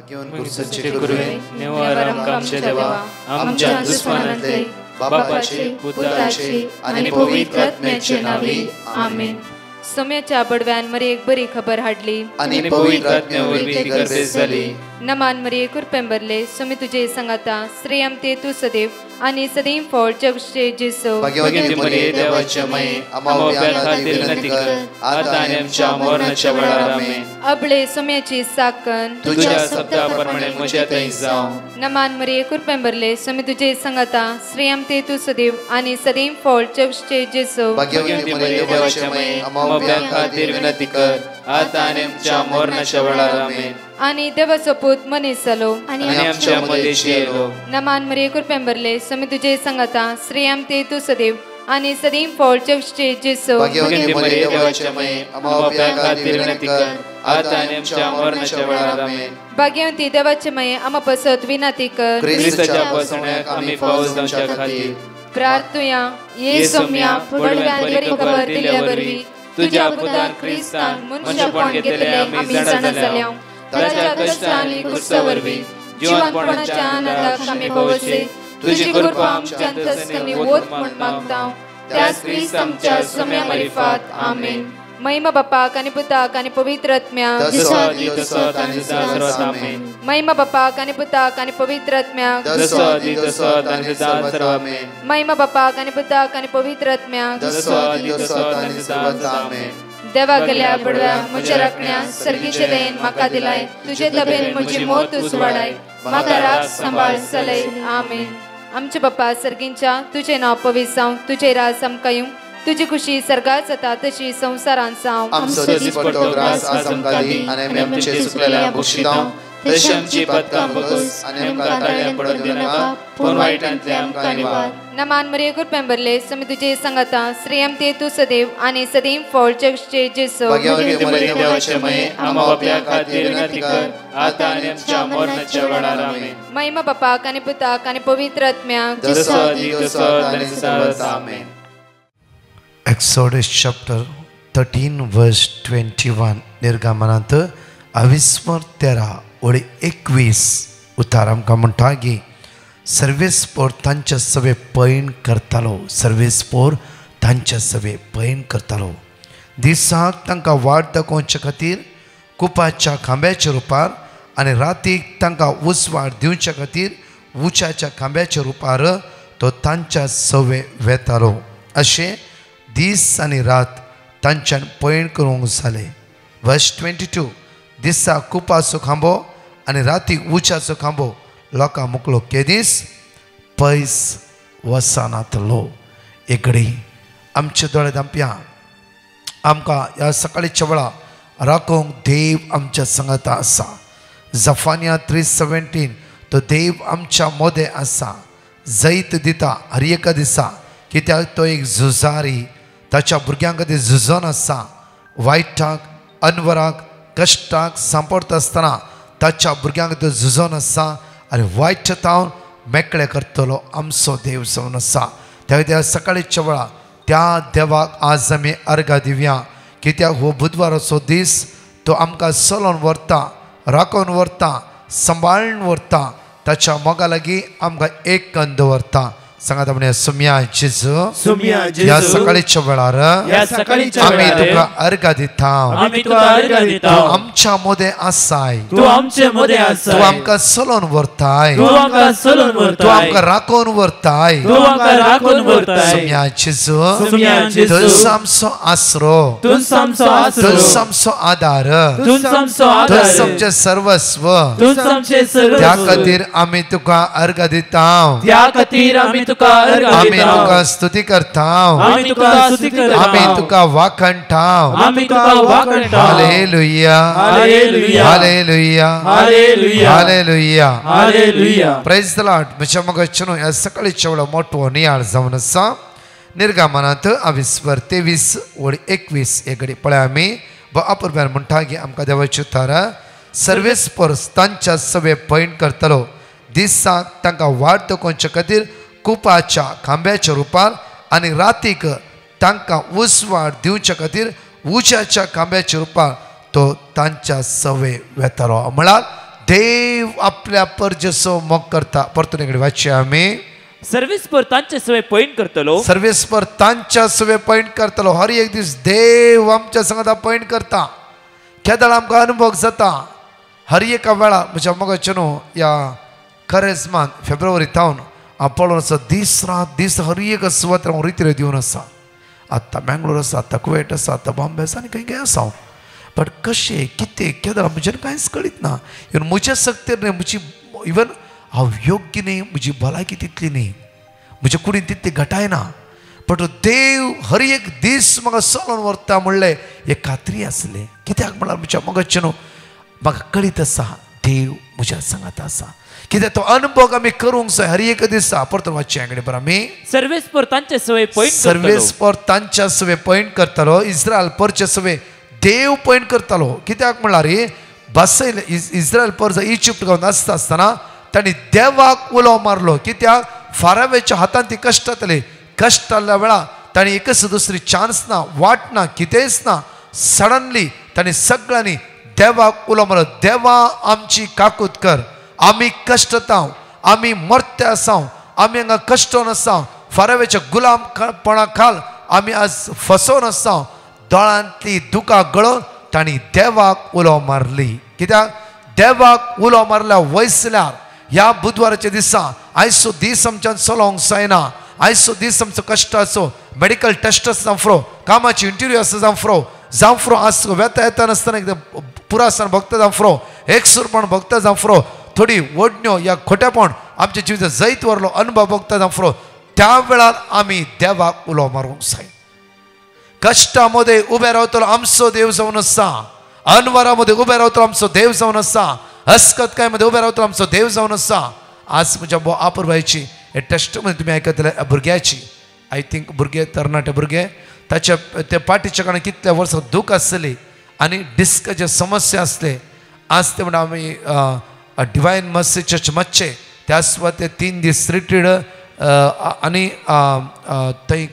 घेऊन सच्चे गुरुवे निवार आमच्या देवा आमच्या दुश्मनांतले बापाचे पुत्राचे आणि पवित्र आत्म्याचे नावे आमेन. सोम्याच्या बडव्यान मरी एक बरी खबर हाडली आणि पवित्र आत्म्यावर ती गर्दी झाली. नमान मरी कुरपेंबरले सोमी तुझे संगाता श्रेयम ते तू सदैव आणि सदैव फळ जगचे जेसो. भाग्यवती मरिये देवाच्या माये आम्हा खातीर विनंती कर आता आणि आमच्या मरणाच्या वेळार आमेन. अबळे सोम्याची साकन तुझ्या शब्दाप्रमाणे म्हज्या थंय जावं. नमान मरी कुरपेंबरले सोमी तुझे संगाता श्रेयम ते तू सदैव आणि सदैव फळ जगचे जेसो. भाग्यवती मरिये देवाच्या माये आम्हा खातीर विनंती कर आता आणि आमच्या मरणाच्या वेळार आमेन. आणि देवाचो पूत मनीस जालो आणि आमच्या मध्येशी येलो. नमान मरी कुरपेंबरले सोमी तुझे संगाता श्रेयम ते तू सदैव आणि सदैव फळ जगचे जेसो. भाग्यवती मरिये देवाच्या माये आम्हा खातीर विनंती कर आता आणि आमच्या मरणाच्या वेळार आमेन. भाग्यवती देवाचे माये आम्हा पसत विनंती कर ख्रिस्ताच्या पसण्याक आम्ही पावस आमच्या खातीर प्रार्थुया. ये सोम्या बडव्यान बरी खबर दिल्यावरवी तुझ्या पुतान ख्रिस्तान मनशापण घेतले आम्ही जाणा जाल्या. ताच्या कष्टांनी कुर्सावरवी जीवनपणाच्या आनंदाक आम्ही पवसे तुझी कृपा आमच्या अंतस्करणी वोत म्हण मागता. त्याच ख्रिस्त आमच्या सोम्या मार्फत आमेन. महिमा बापाक आणि पुताक आणि पवित्र आत्म्याक महिमा बापाक आणि पुताक आणि पवित्र आत्म्याक महिमा बापाक आणि पुताक आणि पवित्र आत्म्याक. देवा गेल्या बडव्या म्हज्या राखण्या सर्गीचे देन म्हाका दिलाय. तुझे तबेन म्हजी मोत उसवाडाय म्हाका राख सांबाळ चलय आमेन. आमचे बाप्पा सर्गींच्या तुझे नाव पवित्र जावं. तुझे राज आमकां येवं. तुझी खुशी सर्गात जाता तशी संसारांत जावं. आमचो दिसपट्टो ग्रास आज आमकां दी आनी आमी आमचे सुकलेल्या बक्षितांव तशी आमची पदकां बगस आनी आमकां ताळ्यां पडोवन दिनाका पूण वायटांतले आमकां निवार. नमान मरी कुरपेंबरले सोमी तुझे संगाता श्रेयम ते तू सदैव आणि सदैव फळ जगचे जेसो. भाग्यवती मरिये देवाचे माये आम्हा बाप्या खातीर विनंती कर आता आनी आमच्या मरणाच्या वेळार आमेन. महिमा बापाक आणि पुताक आणि पवित्र आत्म्याक आमेन. Exodus chapter 13 verse 21 निर्गमनांत 21 उतार आमकां म्हणटा की सर्वेस्पोर तांचे सवे पैण करतालो. सर्वेस्पोर तांचे सवे पैण करतालो. दिसाक तांकां वाट दाखोवचे खातीर कुपाच्या खांब्याच्या रुपार आनी रातीक तांकां उसवाड दिवचे खातीर उच्याच्या खांब्याच्या रुपार तो तांच्या सवे वेतालो. अशें दीस आनी रात तांच्यान पैण करूंक जालें. वर्स 22 दिसा कुपाचो खांबो आनी रातीक उच्याचो खांबो लोकां मुकलो केदीस पयस वसनातलो. एकडी आमचे दोळे धांप्या आमकां ह्या सकाळीच्या वेळा राखोवंक देव आमच्या संगता आसा. जफानिया 3:17 तो देव आमच्या मोदे आसा. जैत दिता हर एका दिसा कित्याक तो एक झुजारी ताच्या भुरग्यां खातीर झुजोन आसा. वायटाक अनवराक कश्टाक सांपडता आसतना ताच्या भुरग्यां खातीर झुजोन आसा आनी वायटांतावन मेकळे करतलो आमचो देव जावन आसा. त्या खातीर सकाळीच्या वेळा त्या देवाक आज आमी अर्घ दिवया. कित्याक हो बुधवाराचो दीस तो आमकां चलोवन व्हरता, राखोवन व्हरता, सांबाळून व्हरता. ताच्या मोगा लागीं आमकां एक कंद व्हरता. सांगात म्हणे सोम्या जेजू या सकाळीच्या वेळार आमी तुका अर्घ दिता. तूं आमच्या मोदे आसाय. तूं आमकां चलोवन व्हरताय. तूं आमकां राखोवन व्हरताय. सोम्या जेजू तूं आमचो आसरो. तूं आमचो आदार. तूं आमचें सर्वस्व. त्या खातीर आमी तुका अर्घ दिता. आमी तुका स्तुती करता. आमी तुका वाखणटा. Hallelujah hallelujah hallelujah praise the lord. म्हज्या मोगाचें ह्या सकाळीच्या वेळा मोठो नियाळ जावन आसा. निर्गमनांत 23:21 एक पळय आमी अपुर्ब्यान म्हणटा की आमकां देवाची उतार सर्वेस्पोर तांच्या सवे पैण करतलो. दिसाक तांकां वाट दाखोवचे खातीर कुपाच्या खांब्याच्या रुपार आनी रातीक तांकां उसवाड दिवचे खातीर उज्याच्या खांब्याच्या रुपार तो तांच्या सवे वेतालो. म्हळ्यार देव आपल्या परजसो मोग करता. परतून इकडे वाचया आमी. सर्वेस्पर तांचे सवय पॉइंट करतलो. सर्वेस्पर तांच्या सवे पॉइंट करतलो. हर एक दीस देव आमच्या संगता पॉइंट करता. केदळ आमकां अनुभव जाता. हर एका वेळा म्हज्या मोगाचे न्हू या करेस्मान फेब्रुवारी थावन हांव पळोवन आसा दीस रात दीस हर एक सुवातेर हांव रितीर दिवन आसा. आतां बँगलोर आसा, आतां कुवेट आसा, आतां बॉम्बे आसा आनी खंय खंय आसा. बट कशें कितें केदळ म्हज्यान कांयच कळीत ना. इवन म्हज्या सक्तेर न्ही म्हजी इवन हांव योग्य न्ही, म्हजी भलायकी तितली न्ही, म्हज्या कुडीन तितली घटायना. बट देव हर एक दीस म्हाका चलोवन व्हरता म्हणलें एक खात्री आसलें. कित्याक म्हळ्यार म्हज्या मोगाचें न्हू म्हाका कळीत आसा देव म्हज्या सांगात आसा. कित्याक तो अनुभव आमी करूंक जाय हर एक दिसा. परतून वाचया कडेन बरं आमी. सर्वेस्पर तांचे सवय पॉइंट सर्वेस्पर तांच्या सवे पॉइंट करतालो. इस्रायल परचे सवे देव पॉइंट करतालो. कित्याक म्हळ्यार बसयले इस्रायल पर इजिप्ट गांवांत आसता आसतना तांणी देवाक उलो मारलो. कित्याक फारावेच्या हातांत ती कश्ट जातली. कश्ट जाल्ल्या वेळार तांणी एकच दुसरी चान्स ना, वाट ना, कितेंच ना. सडनली तांणी सगळ्यांनी देवाक उलो मारलो. देवा आमची काकूत कर. आमी कश्टतांव, आमी मरते आसांव, आमी हांगा कश्टोन आसा, फारावेच्या गुलामपणा खाल आमी आज फसोवन आसा. दोळांतली दुकां गळोवन तांणी देवाक उलो मारली. कित्याक देवाक उलो मारल्या वयसल्यार ह्या बुधवाराच्या दिसा आयचो दीस आमच्यान चलोवंक जायना. आयचो दीस आमचो कश्टाचो मेडिकल टेस्ट आसा जावं फ्रो, कामाची इंटरव्यू आसा जावं फ्रो आज वेता येता नासतना एकदम पुरा आसतना भक्त जावं फ्रो, एकसूरपण भक्त जावं फ्रो, थोडी ओडण्यो या खोटेपण आमच्या जिवितांत जैत व्हरलो अनुभव भक्त जावं फ्रो. त्या वेळार आमी देवाक उलो मारूंक जाय. कष्टामध्ये उबे रावतलो आमचो देव जावन आसा. अनवरामध्ये उबे रावतलो आमचो देव जावन आसा. हस्कतकायमध्ये उबे रावतलो आमचो देव जावन आसा. आज म्हज्या आपुरबायची हे टेस्ट मध्ये तुमी आयकतले भुरग्याची. आय थिंक भुरगे तरणाटे भुरगे ताच्या ते पाठीच्या कारणान कितल्या वर्सां दूख आसली आनी डिस्काचे समस्या आसले. आज ते म्हणटा आमी डिवायन मर्सी चर्च मातशे त्या सुवाते 3 दीस रिट्रीट आनी थंय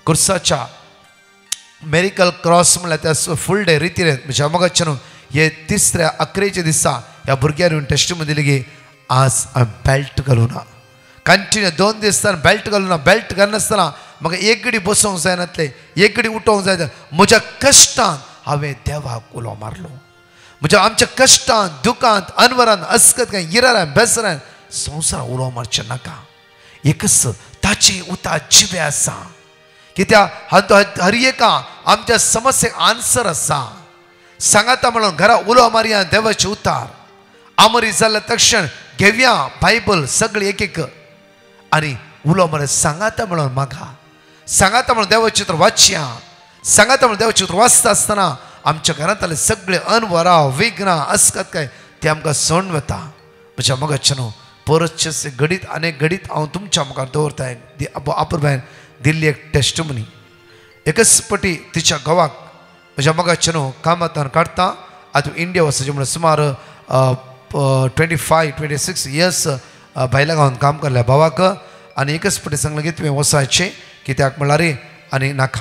कुर्साच्या मेरिकल क्रॉस म्हणल्यार त्या फूल डे रितीन म्हज्या मोगाचे न्हू हे 3ऱ्या 11च्या दिसा ह्या भुरग्यांनी टेस्ट मध्ये लेगी आज हांवें बेल्ट घालूना. कंटिन्यू 2 दीस बेल्ट घालूना. बेल्ट घालनासतना म्हाका एक घडी बसोवंक जायनातलें, एक घडी उठोवंक जाय. म्हज्या कश्टान हांवें देवाक उलो मारलो. म्हज्या आमच्या कश्टांत दुखांत अनवरांत अस्कतकाय इरारान बेसरान संवसारान उलो मारचें नाका. एकच ताची उतार जिवे आसा. कित्याक हर एका आमच्या समस्येक आन्सर आसा. सांगाता म्हणून घरा उलो मारया देवाचे उतार. आमरी जाल्ल्या तक्षण घेवया बायबल सगळी एक एक आनी उलो मारया. सांगाता म्हणून मागा, सांगाता म्हणून देवाचें चित्र वाचया. सांगाता म्हणून देवाचें चित्र वाचता आसतना आमच्या घरांतले सगळे अनवरां विघ्नां असतात काय ते आमकां सण वता. म्हज्या मोगाचे न्हू परतचे घडीत आनी घडीत हांव तुमच्या मुखार दवरताय. आपुरबायन दिल्ली एक टेस्टमनी. एकच पटी तिच्या घोवाक म्हज्या मोगाचे न्हू कामांतल्यान काडटा. आतां इंडिया वचचें म्हणून सुमार 25-26 इयर्स भायल्या गांवांत काम केल्ल्या भावाक आनी एकच पटी सांगलें की तुवें वचायचें. कित्याक म्हळ्यार आनी नाका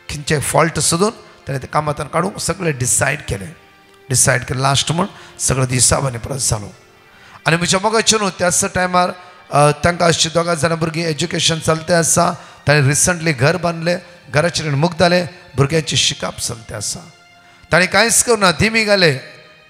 खंयचे फॉल्ट सोदून ताणें तें कामांतल्यान काडूंक सगळें डिसायड केलें. लास्ट म्हूण सगळें हिसाबानी परत जालो. आनी म्हज्या मोगाचे न्हू त्याच टायमार तांकां अशीं 2 जाणां भुरगीं एज्युकेशन चलतें आसा. ताणें रिसंटली घर बांदलें, घराचे रीण मुक्त जालें, भुरग्यांची शिकाप चलतें आसा. ताणें कांयच करुना, धिमी घाले.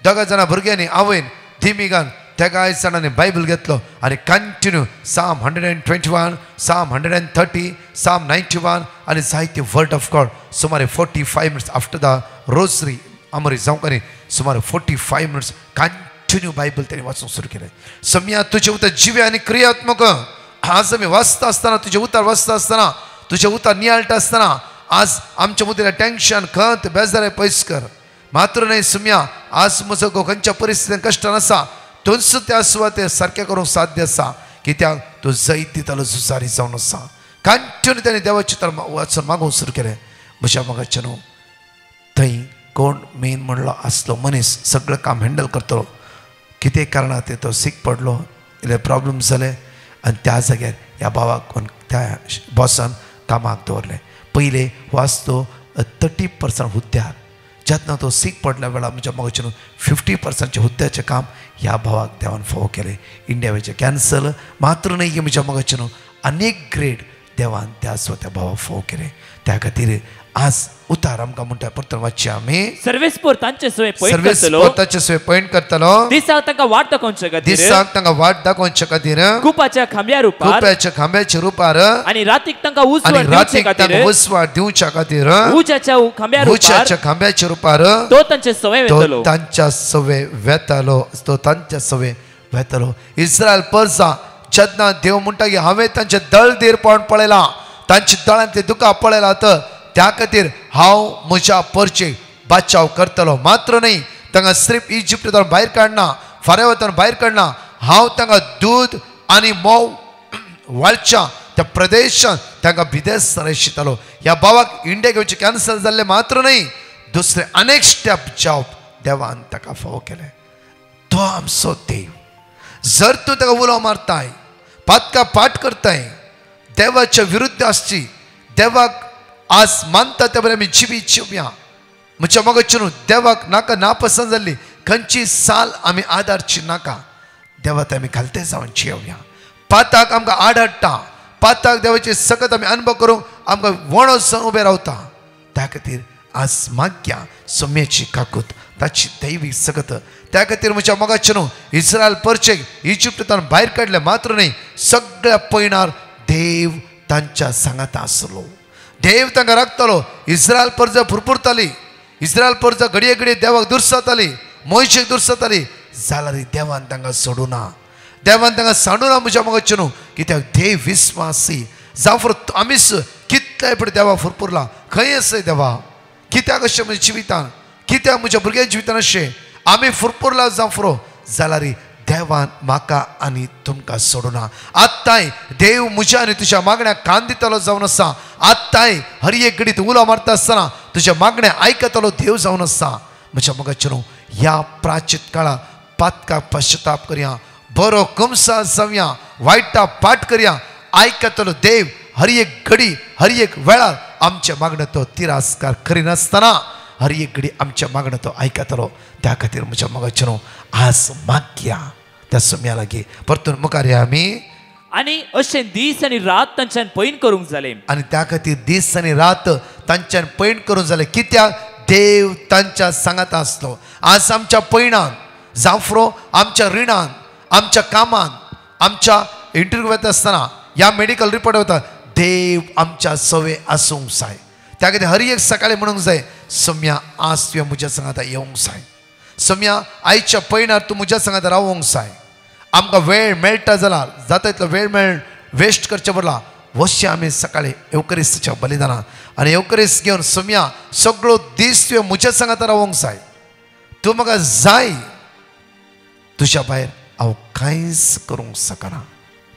2 जाणां भुरग्यांनी आवयन धिमी घाल त्या 2 जाणांनी बायबल घेतलो आनी कंटिन्यू Psalm 121, Psalm 130, Psalm 91 आनी जायते वर्ड ऑफ गॉड सुमारे 45 minutes after the rosary Amri जावंक सुमारे 45 मिनिट्स कंटिन्यू बायबल ताणें वाचूंक सुरू केलें. सम्या तुजें उतर जिवे आनी क्रियात्मक. आज आमी वाचता आसतना तुजें उतर वाचता आसतना तुजें उतर नियाळटा आसतना आज आमच्या मदीं टेन्शन खंत बेजारे पयस कर. मात्र न्हय सम्या आज म्हजो खंयच्या परिस्थितीन कश्टान आसा तूंच त्या सुवातेर सारकें करूंक साध्य आसा. कित्याक तूं जैत दितालो झुजारी जावन आसा. कंटिन्यू ताणें देवाचें चित्र वाचून मागूंक सुरू केलें. म्हज्या मोगाचें न्हू थंय कोण मेन म्हणलो आसलो मनीस सगळें काम हँडल करतलो. कितें कारणां ते तो सीक पडलो, इल्ले प्रॉब्लम जाले आनी त्या जाग्यार ह्या भावाक त्या बॉसान कामाक दवरलें. पयले वाचतो 30% हुद्द्यार जेन्ना तो सीक पडल्या वेळार म्हज्या मोगाचें 50% हुद्द्याचें काम ह्या भावाक देवान फावो केले इंडिया वेचे कॅन्सल मात्र न्ही की म्हज्या मोगाचे न्हू अनेक ग्रेड देवान त्या स्वता भावाक फावो केले त्या खातीर आज उतार आमकां म्हणटा परतून वाचचे आमी सर्वेस्पोर तांचे सवय पॉइंट सर्वेस करतलो पोताचे सवय पॉइंट करतलो दिसाक तांकां वाट दाखोवचे खातीर दिसाक तांकां वाट दाखोवचे खातीर कुपाच्या खांब्या रुपार कुप्याच्या खांब्याच्या रुपार आणि रातीक तांकां आणि उसवण दिवचे रातीक खातीर तांकां वसवाट दिवच्या खातीर उज्याच्या खांब्या रुपार उच्याच्या खांब्याच्या रुपार तो तांचे सवय तो वेतलो तांच्या सवे वेतालो तो तांच्या सवे वेतालो इस्रायल परसा जेन्ना देव म्हणटा की हांवें तांचे दळदेरपण पळयलां तांची दळांतली दुकां पळयलां तर त्या खातीर हांव म्हज्या परचेक बाचाव करतलो मात्र न्ही तांकां सिर्फ इजिप्तान भायर काडना फारेवतान भायर काडना हांव तांकां दूद आनी मोव वाळच्या त्या प्रदेशांत तांकां बिदेस रेशितलो ह्या भावाक इंडिया घेवचे कॅन्सल जाल्ले मात्र न्ही दुसरे अनेक स्टेप जावप देवान ताका फावो केले तो आमचो देव जर तूं ताका उलो मारताय पातका पाठ करताय देवाच्या विरुद्ध आसची देवाक आज मानता त्या बरें आमी जिवी जिवया म्हज्या मोगाचे न्हू देवाक नाका नापसंद जाल्ली खंयची साल आमी आदारची नाका देवात आमी घालते जावन जियोया पाताक आमकां आड हाडटा पाताक देवाचे सकत आमी अनुभव करूंक आमकां वणोसन उबे रावता त्या खातीर आज माग्या सोम्याची काकूत ताची दैवी सकत त्या खातीर म्हज्या मोगाचे न्हू इस्रायल परचेक इजिप्तान भायर काडले मात्र न्ही सगळ्या पयणार देव तांच्या सांगात आसलो देव तांकां राखतलो इस्रायल परजा फुरफुरताली इस्रायल परजा घडये घडये देवाक दुर्साताली मोयशेक दुर्साताली जाल्यार देवान तांकां सोडूना देवान तांकां सांडूना म्हज्या मोगाचे न्हू कित्याक देव विस्वासी जावं आमीच कितलेय पळय देवा फुरफुरला खंय आसय देवा कित्याक अशें म्हज्या जिवितान कित्याक म्हज्या भुरग्याच्या जिवितान अशें आमी फुरफुरला जावं जाल्यार देवान म्हाका आनी तुमकां सोडूना आत्ताय देव म्हज्या आनी तुज्या मागण्याक कान दितलो जावन आसा आत्ताय हर एक घडीत उलो मारता आसतना तुज्या मागण्या आयकतलो देव जावन आसा म्हज्या मोगाचे न्हू ह्या प्राचीत काळाक पातकाक पश्चाताप करया बरो कुमसा जावया वायटा पाठ करया आयकतलो देव हर एक घडी हर एक वेळार आमच्या मागण्या तो तिरस्कार करिनासतना हर एक घडी आमच्या मागण्या तो आयकतलो त्या खातीर म्हज्या मोगाचे न्हू आज मागया त्या सोम्या लागीं परतून मुखार या आमी आणि अशें दीस आनी रात तांच्यान पयन करूंक जालें आनी त्या खातीर दीस आनी रात तांच्यान पयण करूंक जालें कित्याक देव तांच्या सांगात आसलो आज आमच्या पयणान जावं आमच्या रिणान आमच्या कामान आमच्या इंटरव्यू वता आसतना ह्या मेडिकल रिपोर्ट वता देव आमच्या सवे आसूंक जाय त्या खातीर हर एक सकाळी म्हणूंक जाय सोम्या आज तुवें म्हज्या सांगात येवंक जाय सोम्या आयच्या पयणार तूं म्हज्या सांगात रावोंक जाय आमकां वेळ मेळटा जाल्यार जाता तितलो वेळ वेस्ट करचे बदला वचचें आमी सकाळी एवकरिस्ताच्या बलिदानांत आनी एवकरिस्त घेवन सोम्या सगळो दीस तुवें म्हज्या सांगात रावोंक जाय तूं म्हाका जाय तुज्या भायर हांव कांयच करूंक शकना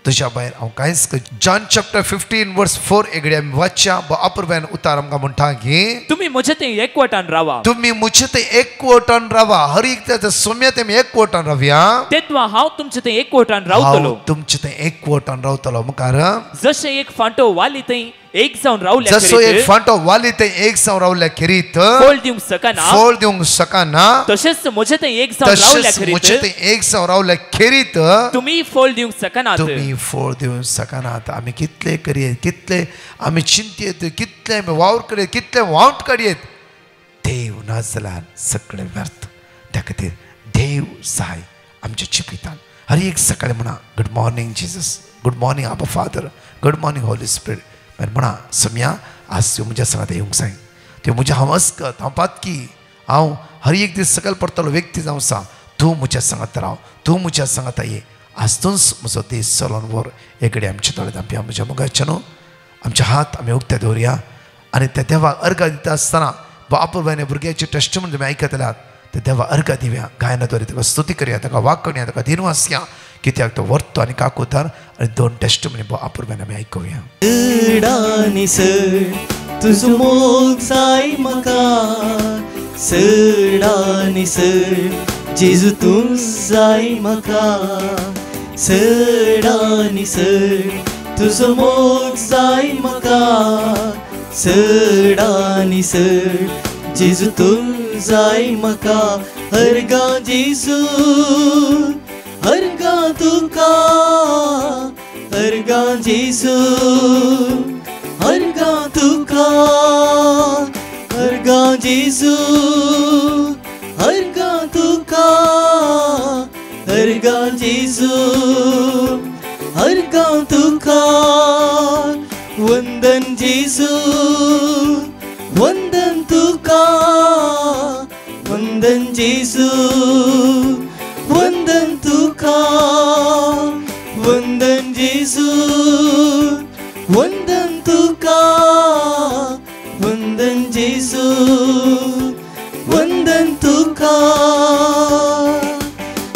तुज्या भायर हांव कांयच जॉन चॅप्टर 15 वर्स 4 एगडे आमी वाचच्या अपूर्वेन उतार आमकां म्हणटा की तुमी म्हजे थंय एकवटान रावा तुमी म्हजे थंय एकवटान रावा हर एक सोम्या तेमी एकवटान रावया तेतवा हांव तुमचे थंय एकवटान रावतलो तुमचे थंय एकवटान रावतलो मुखार जशें एक फांटो वाली थंय एक जावन रावल्या जसो एक फांटो वाली थंय एक जावन रावल्या खेरीत फोल दिवंक सकना फोल दिवंक शकना तशेंच म्हजे थंय एक जावन रावल्या तशेंच म्हजे खेरीत थंय एक जावन रावल्या खेरीत तुमी फोल दिवंक सकनात तुमी फोड दिवंक शकनात आमी कितले करियेत कितले आमी चिंतेत कितले आमी वावर करियेत कितले वावट काडयेत देव नाजाल्यार सगळें व्यर्थ त्या खातीर देव जाय आमच्या जिवितान हर एक सकाळी म्हणा good morning Jesus good morning आबा father good morning holy spirit मागीर म्हणा सोम्या आज तूं म्हज्या सांगात येवंक जाय त्यो म्हज्या हांव अस्कत हांव पातकी हांव हर एक दीस सकयल पडटलो व्यक्ती जावं आसा तूं म्हज्या सांगात राव तूं म्हज्या सांगात ये आजतूच म्हजो दीस चलोन वर एकडे आमचे तळे दांपया म्हज्या मोगाचे न्हू आमचे हात आमी उक्ते दवरया आनी त्या देवाक अर्घ दिता आसतना अपूर्वाने भुरग्याची टेस्टमनी तुमी आयकतल्यात ते देवा अर्घ दिवया गायनाद्वारे ताका स्तुती करया ताका वाकण्या ताका दिनवासया कित्याक तो वर्तो आनी काकुतार आनी 2 टेस्टमनी अपूर्वाने आमी आयकुया तुजो मोग जाय म्हाका सडानी सड जेजू तूं जाय म्हाका सडानी सड तुजो मोग जाय म्हाका सडानी सड जेजू तूं जाय म्हाका हरगा जेजू हरगा तुका हरगा जेजू हरगा तुका हरगा जेजू हरगा तुका हरगा जेजू हरगा तुका वंदन जेजू वंदन तुका वंदन जेजू वंदन तुका वंदन जेजू वंदन तुका वंदन जेजू वंदन तुका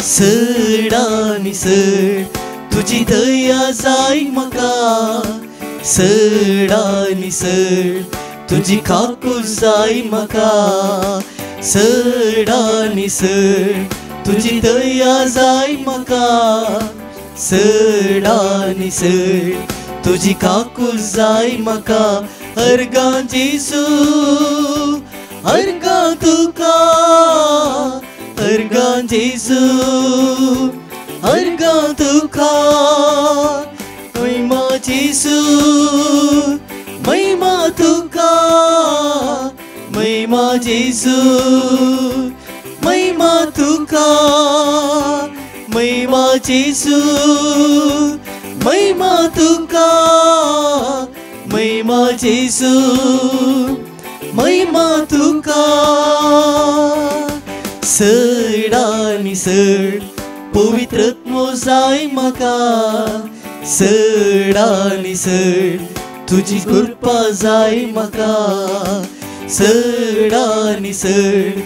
सड आनी सड तुजी दया जाय म्हाका सड आनी सड तुजी काकूळ जाय म्हाका सड आनी सड तुजी दया जाय म्हाका सड आनी सड तुजी काकूळ जाय म्हाका हरगा जेजू हरगा तुका हरगा जेजू हरगा तुका महिमा जेजू महिमा तुका महिमा जेजू महिमा तुका महिमा जेजू महिमा तुका महिमा जेजू महिमा तुका सड आनी सड पवित्रत्व जाय म्हाका सड आनी सड तुजी कृपा जाय म्हाका सड आनी सड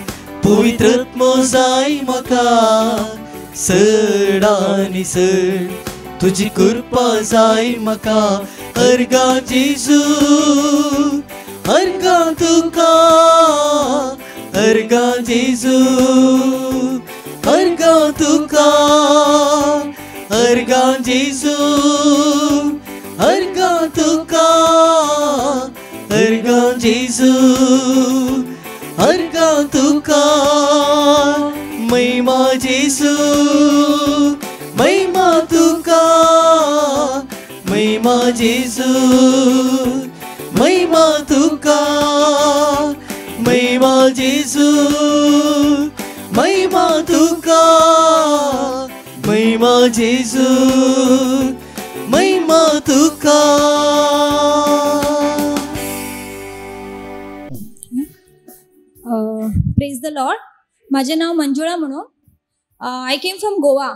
पवित्रत्व जाय म्हाका सड आनी सड तुजी कृपा जाय म्हाका हरगा जेजू हरगा तुका हरगा जेजू हरगा तुका हरगा जेजू हरगा तुका हरगा जेजू हरगा तुका महिमा जेजू महिमा तुका महिमा जेजू महिमा तुका महिमा जेजू महिमा तुका महिमा जेजू महिमा तुका. Praise the lord. माझे नाव मंजुळा म्हणून. I came from Goa.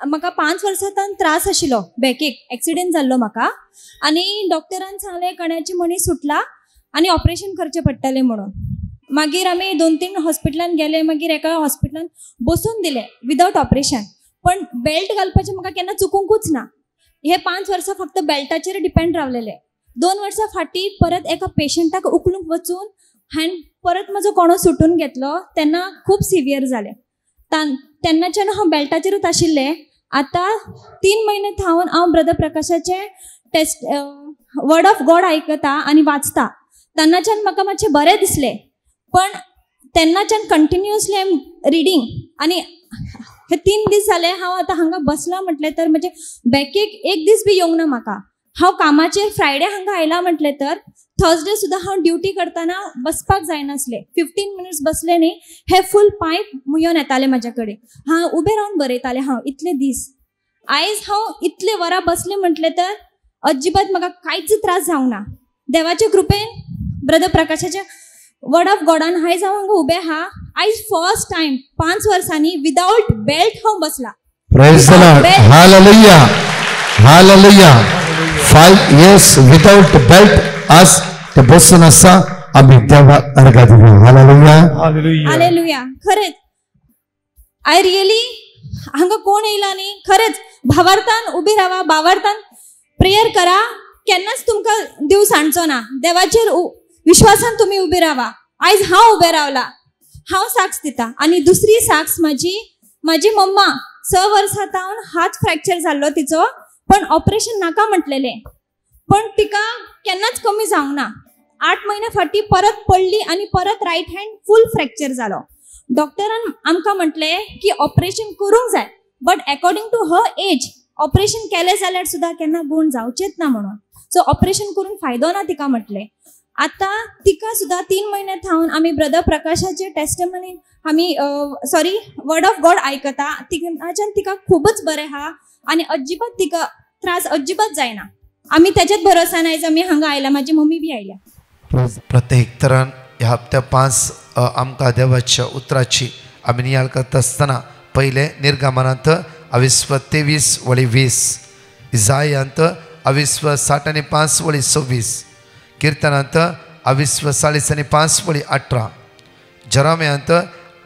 म्हाका 5 वर्सांतल्यान त्रास आशिल्लो बॅकीक. एक्सिडेंट जाल्लो म्हाका आनी डॉक्टरान सांगलें कण्याची मणी सुटला आनी ऑपरेशन करचें पडटलें म्हणून. मागीर आमी 2-3 हॉस्पिटलान गेले. मागीर एका हॉस्पिटलान बसून दिले विदाउट ऑपरेशन. पण बेल्ट घालपाचें म्हाका केन्ना चुकूंकूच ना. हे 5 वर्सां फक्त बेल्टाचेर डिपेंड रावलेले. 2 वर्सां फाटीं परत एका पेशंटाक उखलूंक वचून हांवें परत म्हजो कोणो सुटून घेतलो. तेन्ना खूब सिवियर जालें. तेन्नाच्यान हांव बेल्टाचेरूच आशिल्लें. आतां 3 म्हयने थावन हांव ब्रदर प्रकाशाचे टेस्ट वर्ड ऑफ गॉड आयकता आनी वाचता. तेन्नाच्यान म्हाका मातशें बरें दिसलें. पण तेन्नाच्यान कंटिन्युअसली आय एम रिडींग. आनी हे 3 दीस जाले हांव आतां हांगा बसलां म्हटलें तर म्हजे बॅकेक एक दीस बी येवंक ना म्हाका. हांव कामाचेर फ्रायडे हांगा आयलां म्हटलें तर थर्सडे सुद्दां हांव ड्युटी करतना बसपाक जायनासलें. 15 मिनिट्स बसलें न्ही हे फूल पांय मुयोन येताले म्हाज्या कडेन. हांव उबें रावन बरयतालें हांव इतले दीस. आयज हांव इतले वरां बसलें म्हटलें तर अजिबात म्हाका कांयच त्रास जावंक ना. देवाचे कृपेन ब्रदर प्रकाशाच्या वर्ड ऑफ गॉडान आयज हांव हांगा उबें आहा. आयज फर्स्ट टायम 5 वर्सांनी विदाउट बेल्ट हांव बसला. Praise the lord. Hallelujah hallelujah. 5 years without belt आज ते बसून आसा. आम्ही देवाक अर्घा दिवया. Hallelujah hallelujah. खरेंच आय रियली हांगा कोण येयला न्ही खरेंच भावार्थान उबी रावा. भावार्थान प्रेयर करा. केन्नाच तुमकां देव सांडचो ना. देवाचेर विश्वासान तुम्ही उबे रावा. आयज हांव उबें रावला. हांव साक्ष दिता. आनी दुसरी साक्ष म्हाजी मम्मा 6 वर्सां जावन हात फ्रॅक्चर जाल्लो तिचो. पण ऑपरेशन नाका म्हटलेलें. पण तिका केन्नाच कमी जावंक ना. 8 महिने फाटी परत पडली आणि परत राईट हँड फुल फ्रॅक्चर जालो. डॉक्टरान आमकां म्हटले की ऑपरेशन करूंक जाय, but according to her age operation केले जाल्यार सुद्धा केन्ना गुण जावचेच ना म्हणून. सो ऑपरेशन करून फायदो ना तिका म्हटले. आता तिका सुद्धा 3 महिने थांबून आम्ही ब्रदर प्रकाशाचे टेस्टमनी आम्ही वर्ड ऑफ गॉड आयकता. तिका खूपच बरें हा आणि अजिबात तिका त्रास अजिबात जायना. आम्ही त्याच्यात भरोसा नाही. आम्ही हांगा आयला, माझी मम्मी बी आयल्या. प्रत्येक तरान ह्या हप्त्या 5 आमकां देवाच्या उतराची आमी नियाळ करता आसतना पहिले निर्गमनांत 23:20-20, इजायांत 20:60-5-26, कीर्तनांत 20:40-5-18, जराम्यांत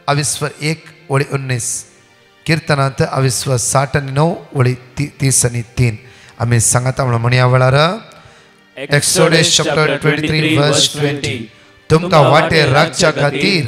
21:19, कीर्तनांत 20:69-30. आम्ही सांगता म्हणून म्हणया वेळार एक्सोडस चॅप्टर 23:20, तुमकां वाटेर राखच्या खातीर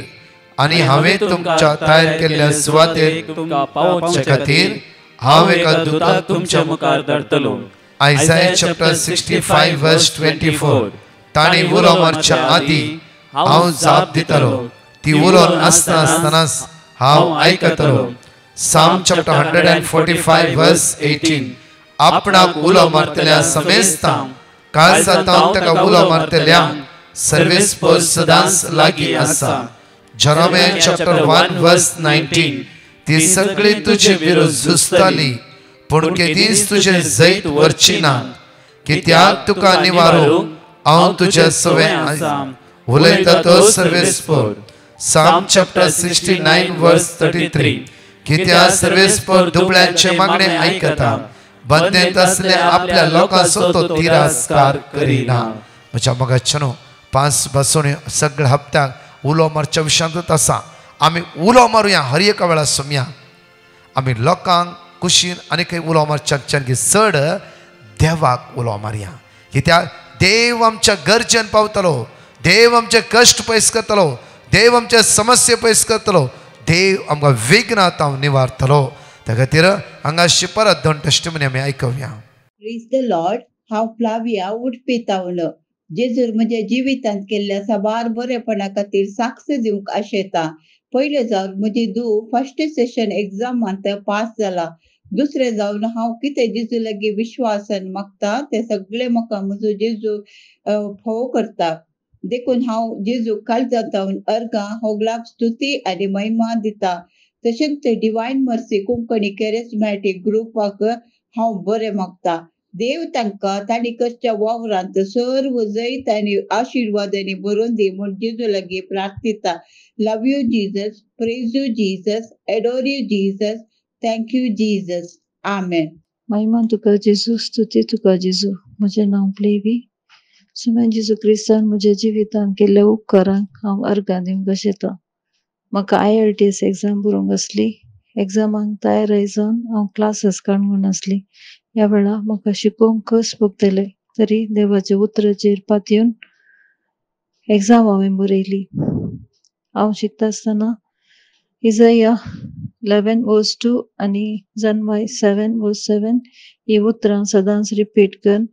आनी हांवें तुमच्या तयार केल्ल्या सुवातेक तुमकां पावोवचे खातीर हांव एका दुताक तुमच्या मुखार धाडटलो. आयसाया चॅप्टर 65:24, ताणी उलो मारच्या आदी हांव जाप दितलो, ती उलोवन आसतनाच हांव आयकतलो. साम चॅप्टर 145:18, आपणाक उलो मारतल्या समेस्तां काळजांत ताका उलो मारतल्यांक सर्वेस्पर सदांच लागीं आसा. जरोमिया चॅप्टर 1:19, ती सगळी तुजे विरोध झुजताली पूण केदींच तुजे जैत वरची ना, कित्याक तुका निवारूंक हांव तुज्या सवे उलयता तो सर्वेस्पर. साम चॅप्टर 69:33, कित्याक सर्वेस्पर दुबळ्यांचे मागणे आयकता, बंदेंत असल्या आपल्या लोकांचो तो तिरस्कार करिना. म्हज्या मोगाचेनो 5 बसून सगळ्या हप्त्याक उलो मारच्या विशयांतूच आसा. आमी उलो मारुया हर एका वेळा सोमया. आमी लोकांक कुशीन आनी खंय उलो मारच्याच्यान की चड देवाक उलो मारया. कित्याक देव आमच्या गरजेन पावतलो, देव आमचे कश्ट पयस करतलो, देव आमचे समस्या पयस करतलो, देव आमकां विघ्नांत निवारतलो. त्या खातीर हांगाशी परत 2 टेस्टिमनी आमी आयकुया. Praise the lord. हांव फ्लाविया उडपितावलो. जेजूर म्हज्या जिवितांत केल्ल्या साबार बरेपणा खातीर साक्ष दिवंक आशेता. पयलें जावन म्हजी धूव फर्स्ट सेशन एग्जामांत पास जाला. दुसरें जावन हांव कितें जेजू लागीं विश्वासान मागता तें सगळें म्हाका म्हजो जेजू फोव करता. देखून हांव जेजू काळजांत अर्गां होगलाक स्तुती आनी महिमा दिता. तशेंच ते डिवायन मर्सी कोंकणी कॅरिस्मॅटीक ग्रुपाक हांव बरें मागता. देव तांकां तांणी कसच्या वावरांत सर्व जैत आनी आशिर्वादांनी भरून दी म्हूण जेजू लागीं प्रार्थिता. Love you Jesus, praise you Jesus, adore you Jesus, thank you Jesus. Amen. महिमा तुका जेजू, स्तुती तुका जेजू. म्हजें नांव प्लेवी. सुमेन जेजू क्रिस्तान म्हज्या जिवितांत केल्ल्या उपकारांक हांव अर्गां दिवंक आशेता. म्हाका IELTS एग्जाम बरोवंक आसली. एग्जामांक तयार जावन हांव क्लासीस काडून आसली. ह्या वेळा म्हाका शिकोवंक कस भोगतले तरी देवाच्या उतराचेर पातयेवन एग्जाम हांवें बरयली. हांव शिकता आसतना इजाया 11:2 आनी जन्माय 7:7 ही उतरां सदांच रिपीट करून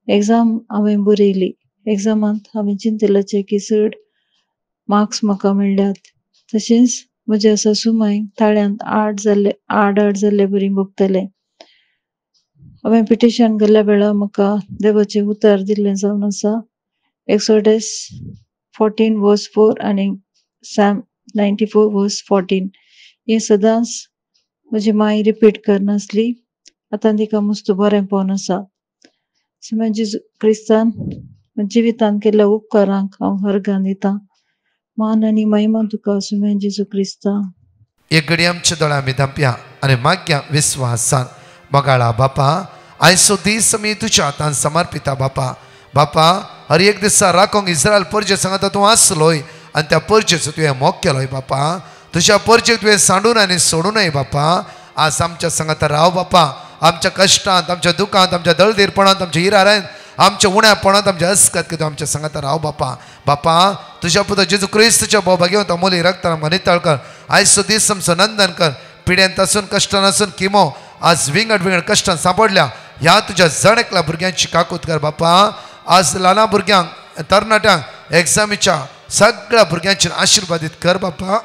एग्जाम हांवें बरयली. एग्जामांत हांवें चिंतलाचे की चड मार्क्स म्हाका मेळ्ळ्यात. तशेंच म्हज्या सासूमांयक ताळ्यांत 8 जाल्ले बरी भोगतले. हांवें पिटिशन केल्ल्या वेळा म्हाका देवाचें उतर दिल्लें जावन आसा. एक्सोडस 14:4 आनी सॅम 94:14 हे सदांच म्हजी माय रिपीट करनासली. आतां तिका मस्त बरें पोवन आसा. म्हजे क्रिस्तान जिवितांत केल्ल्या उपकारांक हांव अर्गां दितां. मान आनी महिमा तुका सुमेन जेजू क्रिस्ता. एक घडी आमच्या दोळ्यां आमी धांपया आनी मागया विस्वासान. मोगाळा बापा, आयचो दीस आमी तुज्या हातांत समर्पिता बापा. बापा, हर एक दिसा राखोंक इस्रायल परजे सांगता तूं आसलोय आनी त्या परजेचो तुवें मोग केलोय बापा. तुज्या परजेक तुवें सांडून आनी सोडूनय बापा. आज आमच्या सांगाता राव बापा. आमच्या कश्टांत, आमच्या दुखांत, आमच्या दळदीरपणांत, आमच्या हिराऱ्यांत, आमच्या उण्यापणांत, आमच्या अस्कत की तूं आमच्या सांगाता राव बापा. बापा, तुज्या पुत्र जेजू क्रिस्ताच्या भोवभाग्यवंत अमोली रक्तान आमकां नितळ कर. आयचो दीस आमचो नंदन कर. पिड्यांत आसून कश्टान आसून किमो आज विंगड कश्टान सांपडल्या ह्या तुज्या जण एकल्या भुरग्यांची काकूत कर बापा. आज ल्हाना भुरग्यांक तरणाट्यांक एग्जामीच्या सगळ्या भुरग्यांचे आशीर्वादीत कर बापा.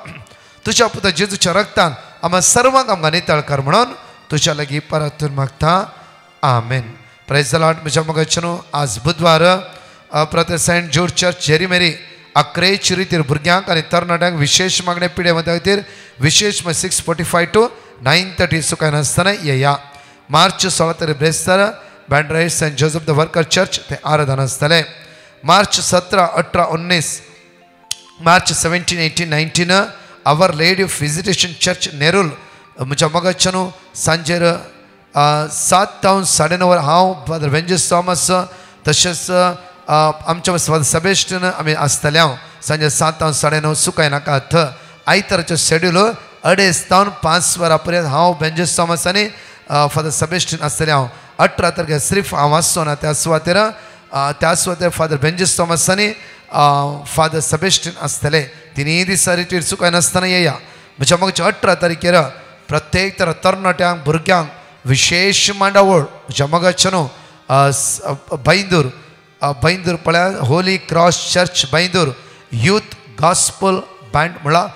तुझ्या पुता जेजूच्या रक्तान आम्हा सर्वांक आमकां नितळ कर म्हणून तुझ्या लागीं परतून मागता. आमेन. Praise the lord. म्हज्या मोगाचेनो आज बुधवार प्रते सेंट जॉर्ज चर्च जेरी मेरी 11 रितीर भुरग्यांक आनी तरणाट्यांक विशेष मागणे पिडे मते खातीर विशेष 6:45 to 9:30 सुकायन आसतना येया. मार्च 16 तारीख ब्रेस्तार बँड्राईट saint Joseph the worker church ते आराधना आसतले. March 17, 18, 19 March 17, 18, 19 our lady of visitation church Nerul. म्हज्या मोगाचेनो सांजेर 7 to 9:30 हांव फादर वेंजस थॉमस तशेंच आमच्या फादर सबेस्टन आमी आसतले. हांव सांजे 7 to 9:30 सुकाय नाका थ. आयतारचें शेड्यूल 2:30 to 5 वरां पर्यंत हांव वेंजस थॉमस आनी फादर सबेस्टन आसतले. हांव 18 तारखेर सिर्फ हांव आसचो ना. त्या सुवातेर फादर बेंजस थॉमस आनी फादर सबेस्टन आसतले. तिनूय दिसा रिट्रीट सुकाय नासतना येया. म्हज्या मोगाच्या 18 तारखेर प्रत्येक तरणाट्यांक भुरग्यांक विशेष मांडावळ. म्हज्या मोगाचेनो बैंदूर पळय Holy cross church Byndoor youth gospel band म्हणल्यार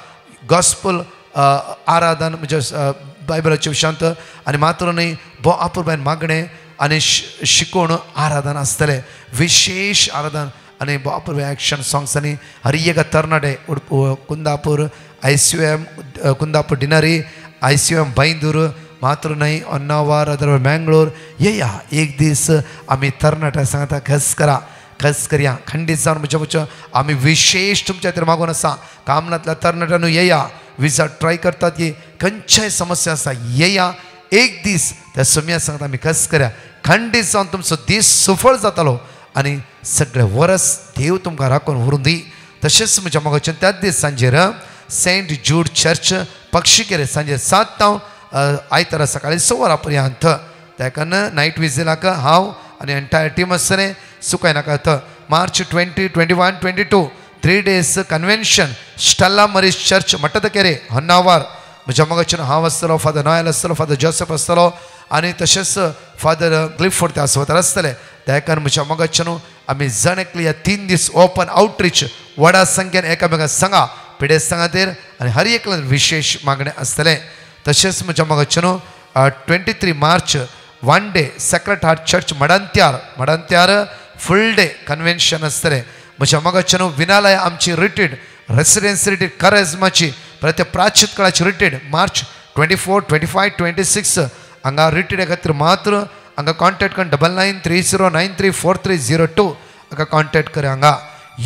गॉस्पल आराधन म्हणजे बायबलाचे विशांत आनी मात्र न्ही बो आपुरबायन मागणे आनी शिकोवण आराधन आसतले. विशेष आराधन आनी बो आपुरबाय एक्शन सॉंग्स आनी हरियेगा तरणाटे Kundapur ICUM Kundapur deanery ICUM Byndoor मात्र न्ही होन्नावर अदर मँगलोर येया. एक दीस आमी तरणाट्या सांगता खस करया. खंडीत जावन म्हज्या आमी विशेष तुमच्या खातीर मागून आसा. कामनांतल्या तरणाट्यान येया. विजा ट्राय करतात की खंयच्याय समस्या आसा येया. एक दीस त्या सुम्या सांगता आमी खस करया. खंडीत जावन तुमचो दीस सफळ जातालो आनी सगळे वरस देव तुमकां राखून व्हरून दी. तशेंच म्हज्या मोगाचें त्याच दीस सांजेर सेंट जूड चर्च पक्षिकेरे सांजे 7 to आयतारा सकाळी 6 वरां पर्यंत. त्या नायट विजिलाक हांव आनी एंटायर टीम आसतलें. सुकाय नाका थ. मार्च 20, 21, 22 3 days कन्वेन्शन स्टेला मरीज चर्च मट्टदकेरे होन्नावर. म्हज्या मोगाचेर हांव आसतलो, फादर नॉयल आसतलो, फादर जोसेफ आसतलो आनी तशेंच फादर क्लिफोर्ड त्या सुवातेर आसतले. त्या म्हज्या मोगाचेनो आमी जण एकली ह्या 3 दीस ओपन आउटरीच व्हडा संख्येन एकामेकांक सांगा पिडेस्तांखातीर आनी हर एकल्यान विशेष मागणें आसतलें. तशेंच म्हज्या मोगाचेनो 23 March 1 day sacred heart church मडंत्यार फुल डे कन्वेन्शन आसतलें. म्हज्या मोगाचेनो विनालय आमची रिट्रीट रेसिडेन्सी रिट्रीट करजमाची प्रत्येक प्राचीत काळाची रिट्रीट मार्च 24, 25, 26 हांगा रिट्रीटे खातीर मात्र हांगा कॉन्टेक्ट कर 9930934302 हांगा कॉन्टेक्ट कर. हांगा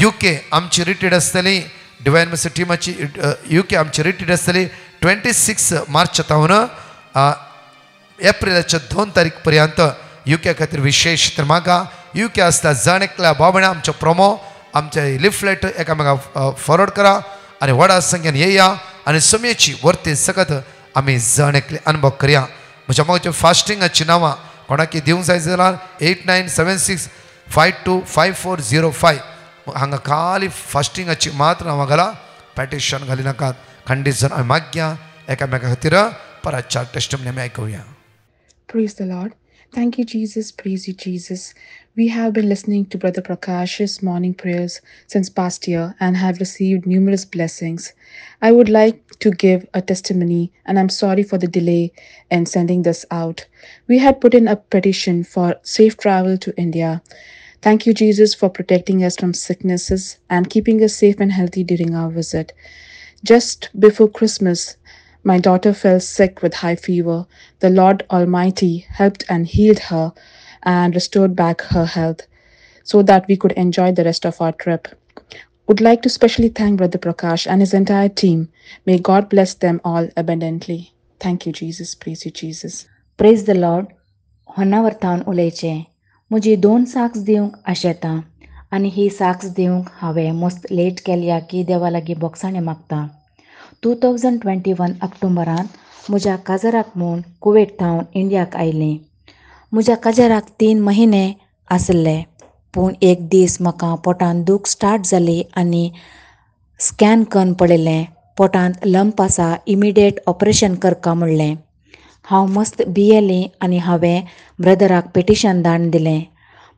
UK आमची रिट्रीट आसतली. डिवायन मेसेज टिमाची UK आमची रिट्रीट आसतली 26 मार्च तावन एप्रिलाच्या 2 तारीख पर्यंत. UK खातीर विशेष तर म्हाका UK आसता जण एकल्या बाबण्या आमचे प्रोमो आमचे लिफलेट एकामेकांक फॉरवर्ड करा आनी व्हडा संख्येन येया आनी सुमयेची वर्ती सकत आमी जण एकले अनुभव करया. म्हज्या मोगाच्या फास्टिंगाची नांवां कोणाकी दिवंक जाय जाल्यार 8976525405 हांगा खाली फास्टिंगाची मात्र नांवां घाला. पॅटिशन घाली नाकात. खंडीत जण आमी मागया एकामेका खातीर. परतच्या टेस्टमनी आमी आयकुया. Praise the Lord. Thank you, Jesus. Praise you, Jesus. We have been listening to Brother Prakash's morning prayers since past year and have received numerous blessings. I would like to give a testimony, and I'm sorry for the delay in sending this out. We had put in a petition for safe travel to India. Thank you, Jesus, for protecting us from sicknesses and keeping us safe and healthy during our visit. Just before Christmas, my daughter fell sick with high fever. The Lord Almighty helped and healed her and restored back her health so that we could enjoy the rest of our trip. Would like to specially thank Brother Prakash and his entire team. May God bless them all abundantly. Thank you, Jesus. Praise you, Jesus. Praise the Lord. Honnavar थावन उलयचें. म्हजी 2 socks दिवंक आशेता आनी ही socks दिवंक हांवें मस्त late केल्या की देवा लागीं बोगसाणें मागता. 2021 ऑक्टोबरांत म्हज्या काजराक म्हूण कुवेट थावन इंडियाक आयलें. म्हज्या काजराक 3 म्हयने आसले. पूण एक दीस म्हाका पोटांत दूख स्टार्ट जाली आनी स्कॅन करून पळयलें. पोटांत लंप आसा, इमिडिएट ऑपरेशन करका म्हणलें. हांव मस्त भियेलें आनी हांवें ब्रदराक पेटिशन धाडून दिलें.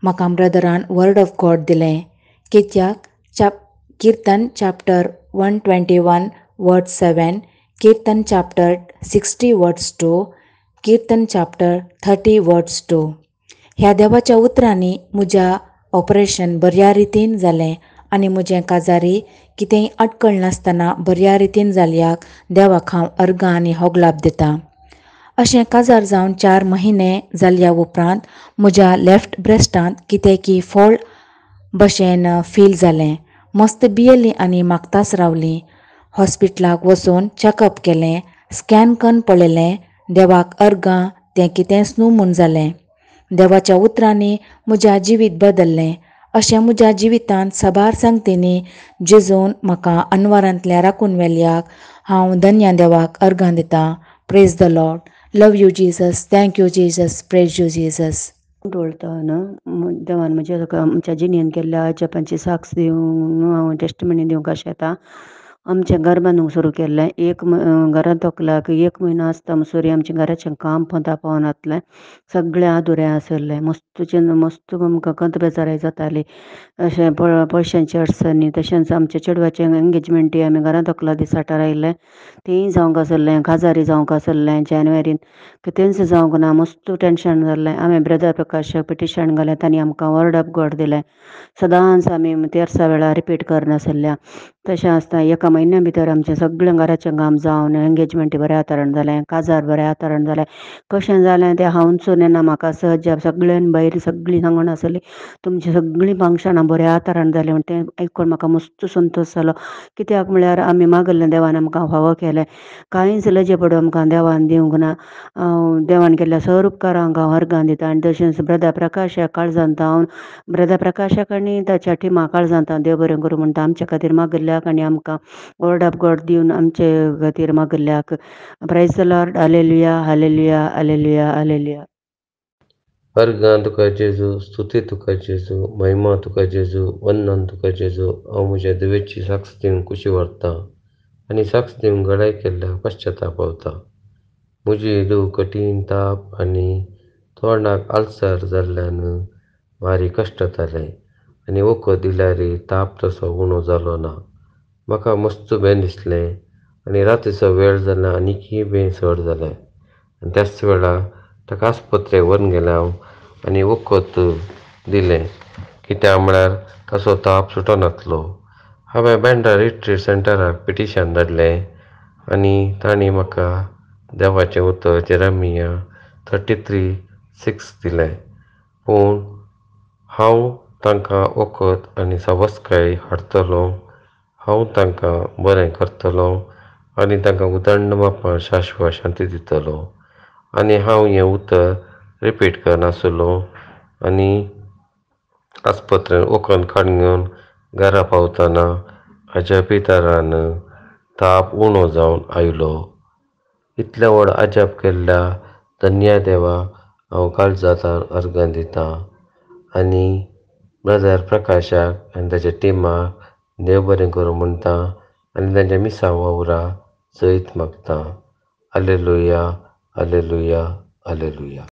म्हाका ब्रदरान वर्ड ऑफ गॉड दिलें. कित्याक Kirtan chapter 121 verse 7, Kirtan chapter 60 verse 2, Kirtan chapter 30 verse 2. ह्या देवाच्या उतरांनी म्हज्या ऑपरेशन बऱ्या रितीन जालें आनी म्हजें काजारी कितेंय अडकळ नासतना बऱ्या रितीन जाल्ल्याक देवाक हांव अर्गां आनी होगलाप दितां. अशें काजार जावन 4 म्हयने जाल्ल्या उपरांत म्हज्या लेफ्ट ब्रेस्टांत कितेंकी फोल्ड भशेन फील जालें. मस्त भियेली आनी म्हाका तास रावली. हॉस्पिटलाक वचून चॅकअप केलें, स्कॅन करून पळयलें. देवाक अर्गां तें कितेंच न्हू म्हूण जालें. देवाच्या उतरांनी म्हज्या जिवीत बदल्लें. अशें म्हज्या जिवितांत साबार सांगतेनी जेजून म्हाका अनवरांतल्या राखून व्हेल्याक हांव धन्य देवाक अर्गां दितां. Praise the lord. Love you Jesus. Thank you Jesus. Praise you Jesus. उलतना देवान म्हज्या आमच्या जिणेन केल्ल्या जपांची साक्ष दिवंक हांव टेस्टमनी दिवंक अशें येता. आमचें घर बांदूंक सुरू केल्लें घरांत तोकल्याक 1 म्हयनो आसता म्हणसर आमचें घराचें काम पोंदा पावनातलें सगळें आदुरें आसलें. मस्त आमकां कंत बेजाराय जाताली. अशें पयशांची अडचणी. तशेंच आमच्या चेडवाचें एंगेजमेंटी आमी घरां तोकला दिसाटार आयिल्लें तेंय जावंक आसलें. काजारी जावंक आसलें जानेवारीन. कितेंच जावंक ना. मस्त टेंशन जाल्लें. आमी ब्रदर प्रकाशाक पिटिशन घालें. तांणी आमकां वर्ड ऑफ गॉड दिलें. सदांच आमी 13 वेळा रिपीट करनासल्या. तशें आसता 1 म्हयन्या भितर आमचें सगळें घराचें काम जावन एंगेजमेंटी बरें वातावरण जालें. काजार बरें वातावरण जालें. कशें जालें तें हांवचून येना. म्हाका सहज सगळ्यान भायर सगळीं सांगून आसली तुमचीं सगळीं फंक्शनां बरें वातावरण जालें म्हण. तें आयकून म्हाका मस्त संतोश जालो. कित्याक म्हळ्यार आमी मागल्लें देवान आमकां फावो केलें. कांयच लजे पडूं आमकां देवान दिवंक ना. देवान केल्ल्या सर उपकारांक हांव अर्गां दितां. आनी तशेंच ब्रदर प्रकाशाक काळजांत हांव ब्रदर प्रकाशाक आनी ताच्या टिमाक काळजांत हांव देव बरें करूं म्हणटा. आमच्या खातीर मागल्ल्याक आनी आमकां वर्ड ऑफ गॉड दिवन आमचे खातीर मागल्ल्याक. Praise the lord. Hallelujah hallelujah hallelujah hallelujah. अर्गां तुका जेजू, स्तुती तुका जेजू, महिमा तुका जेजू, वंदन तुका जेजू. हांव म्हज्या देवेची साक्ष दिवंक कुशी व्हरतां आनी साक्ष दिवंक घडाय केल्ल्या पश्चाताप पावता. म्हजी इदू कठीण ताप आनी तोंडाक आल्सर जाल्ल्यान भारी कश्ट जालें आनी वखद दिल्यारय ताप तसो उणो जालो ना. म्हाका मस्त बें दिसलें आनी रातीचो वेळ जाल्यार आनिकय बें चड जालें. आनी त्याच वेळार ताका आस्पत्रेक व्हरून गेलें हांव आनी वखद दिलें. कित्याक म्हळ्यार ताचो ताप सुटो नासलो. हांवें बँड्रा रिट्रीट सेंटराक पिटिशन धाडलें आनी तांणी म्हाका देवाचें उतर जेरेमिया 33:6 दिलें. पूण हांव तांकां वखद आनी सावस्काय हाडटलों. हांव तांकां बरें करतलों आनी तांकां उदंड मापान शाश्वत शांती दितलों. आनी हांव हें उतर रिपीट करनासलों. आनी आस्पत्रेन वखद काडून घेवन घरा पावतना हाज्या भितरान ताप उणो जावन आयलो. इतलें व्हड अजाप केल्ल्या धन्य देवाक हांव काळजांतल्यान अर्गां दितां आनी ब्रदर प्रकाशाक आनी ताच्या टिमाक देव बरें करूं म्हणटां आनी तांच्या मिसा वावरां जैत मागतां. Hallelujah hallelujah hallelujah.